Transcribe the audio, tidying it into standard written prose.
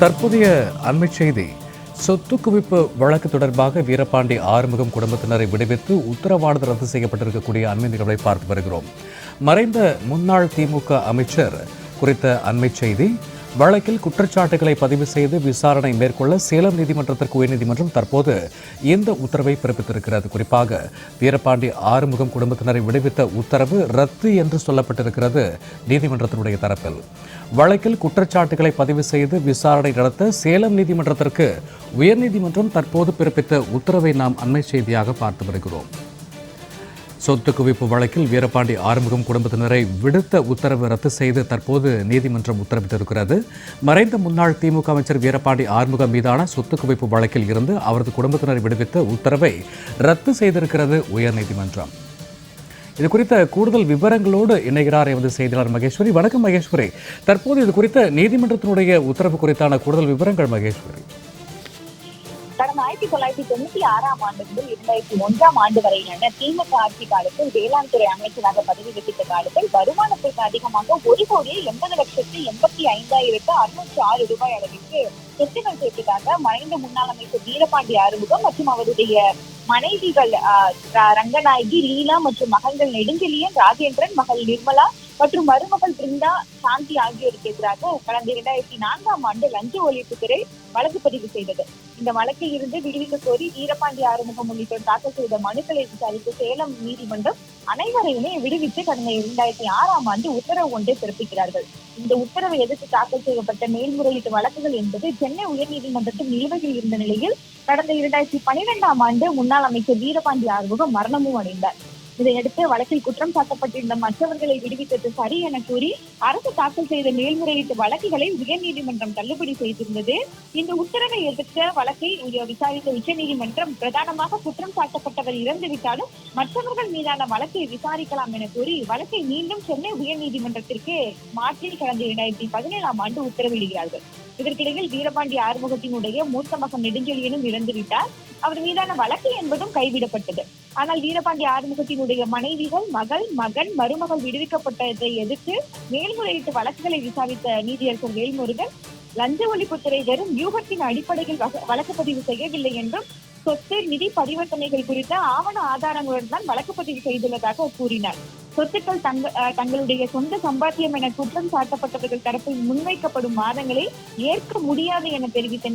தற்போதைய அண்மை செய்தி. சொத்து குவிப்பு வழக்கு தொடர்பாக வீரபாண்டி ஆறுமுகம் குடும்பத்தினரை விடுவித்து உத்தரவானது ரத்து செய்யப்பட்டிருக்கக்கூடிய அண்மை நிகழ்வை பார்த்து வருகிறோம். மறைந்த முன்னாள் திமுக அமைச்சர் குறித்த அண்மை செய்தி. வழக்கில் குற்றச்சாட்டுகளை பதிவு செய்து விசாரணை மேற்கொள்ள சேலம் நீதிமன்றத்திற்கு உயர்நீதிமன்றம் தற்போது இந்த உத்தரவை பிறப்பித்திருக்கிறது. குறிப்பாக வீரபாண்டி ஆறுமுகம் குடும்பத்தினரை விடுவித்த உத்தரவு ரத்து என்று சொல்லப்பட்டிருக்கிறது நீதிமன்றத்தினுடைய தரப்பில். வழக்கில் குற்றச்சாட்டுகளை பதிவு செய்து விசாரணை நடத்த சேலம் நீதிமன்றத்திற்கு உயர்நீதிமன்றம் தற்போது பிறப்பித்த உத்தரவை நாம் அண்மை செய்தியாக பார்த்து வருகிறோம். சொத்து குவிப்பு வழக்கில் வீரபாண்டி ஆறுமுகம் குடும்பத்தினரை விடுத்த உத்தரவு ரத்து செய்து தற்போது நீதிமன்றம் உத்தரவிட்டிருக்கிறது. மறைந்த முன்னாள் திமுக அமைச்சர் வீரபாண்டி ஆறுமுகம் மீதான சொத்து குவிப்பு வழக்கில் இருந்து அவரது குடும்பத்தினரை விடுவித்த உத்தரவை ரத்து செய்திருக்கிறது உயர்நீதிமன்றம். இது குறித்த கூடுதல் விவரங்களோடு இணைகிறார் எமது செய்தியாளர் மகேஸ்வரி. வணக்கம் மகேஸ்வரி. தற்போது இது குறித்த நீதிமன்றத்தினுடைய உத்தரவு குறித்தான கூடுதல் விவரங்கள் மகேஸ்வரி. கடந்த 1996 ஆண்டு முதல் 2001 வரையிலான திமுக ஆட்சி காலத்தில் வேளாண் துறை அமைச்சராக பதவி வகித்த காலத்தில் வருமானத்திற்கு அதிகமாக 1,80,85,606 ரூபாய் அளவிற்கு சொத்துக்கள் சேர்த்ததாக மறைந்த முன்னாள் அமைச்சர் வீரபாண்டி ஆறுமுகம் மற்றும் அவருடைய மனைவிகள் ரங்கநாயகி லீலா மற்றும் மகன்கள் நெடுஞ்செழியன் ராஜேந்திரன், மகள் நிர்மலா மற்றும் மருமகள் பிருந்தா சாந்தி ஆகியோருக்கு எதிராக கடந்த 2004 ஆண்டு லஞ்ச ஒழிப்புத்துறை வழக்கு பதிவு செய்தது. இந்த வழக்கில் இருந்து விடுவிக்க கோரி வீரபாண்டி ஆறுமுகம் உள்ளிட்டோர் தாக்கல் செய்த மனுக்களை விசாரித்த சேலம் நீதிமன்றம் அனைவரையுமே விடுவித்து கடந்த 2006 ஆண்டு உத்தரவு ஒன்றை பிறப்பிக்கிறார்கள். இந்த உத்தரவை எதிர்த்து தாக்கல் செய்யப்பட்ட மேல்முறையீட்டு வழக்குகள் என்பது சென்னை உயர்நீதிமன்றத்தில் நிலுவையில் இருந்த நிலையில் கடந்த 2012 ஆண்டு முன்னாள் அமைச்சர் வீரபாண்டி ஆறுமுகம் மரணமும் அடைந்தார். இதையடுத்து வழக்கில் குற்றம் சாட்டப்பட்டிருந்த மற்றவர்களை விடுவித்தது சரி என கூறி அரசு தாக்கல் செய்த மேல்முறையீட்டு வழக்குகளை உயர்நீதிமன்றம் தள்ளுபடி செய்திருந்தது. இந்த உத்தரவை எதிர்த்த வழக்கை விசாரித்த உச்சநீதிமன்றம் பிரதானமாக குற்றம் சாட்டப்பட்டவர் இறந்துவிட்டாலும் மற்றவர்கள் மீதான வழக்கை விசாரிக்கலாம் என கூறி வழக்கை மீண்டும் சென்னை உயர்நீதிமன்றத்திற்கு மாற்றி கடந்த 2017 ஆண்டு உத்தரவிடுகிறார்கள். இதற்கிடையில் வீரபாண்டி ஆறுமுகத்தினுடைய மூத்த மகன் நெடுஞ்செழியனும் இறந்துவிட்டார். அவர் மீதான வழக்கு என்பதும் கைவிடப்பட்டது. ஆனால் வீரபாண்டி ஆறுமுகத்தினுடைய மனைவிகள், மகள், மகன், மருமகள் விடுவிக்கப்பட்டதை எதிர்த்து மேல்முறையீட்டு வழக்குகளை விசாரித்த நீதியரசர் வேல்முருகன் லஞ்ச ஒழிப்புத்துறை வெறும் யூகத்தின் அடிப்படையில் வழக்கு பதிவு செய்யவில்லை என்றும் சொத்து நிதி பரிவர்த்தனைகள் குறித்த ஆவண ஆதாரங்களுடன் தான் வழக்கு பதிவு செய்துள்ளதாக கூறினார். சொத்துக்கள் தங்களுடைய சொந்த சம்பாத்தியம் என குற்றம் சாட்டப்பட்டவர்கள் தரப்பில் முன்வைக்கப்படும் வாதங்களை ஏற்க முடியாது என தெரிவித்த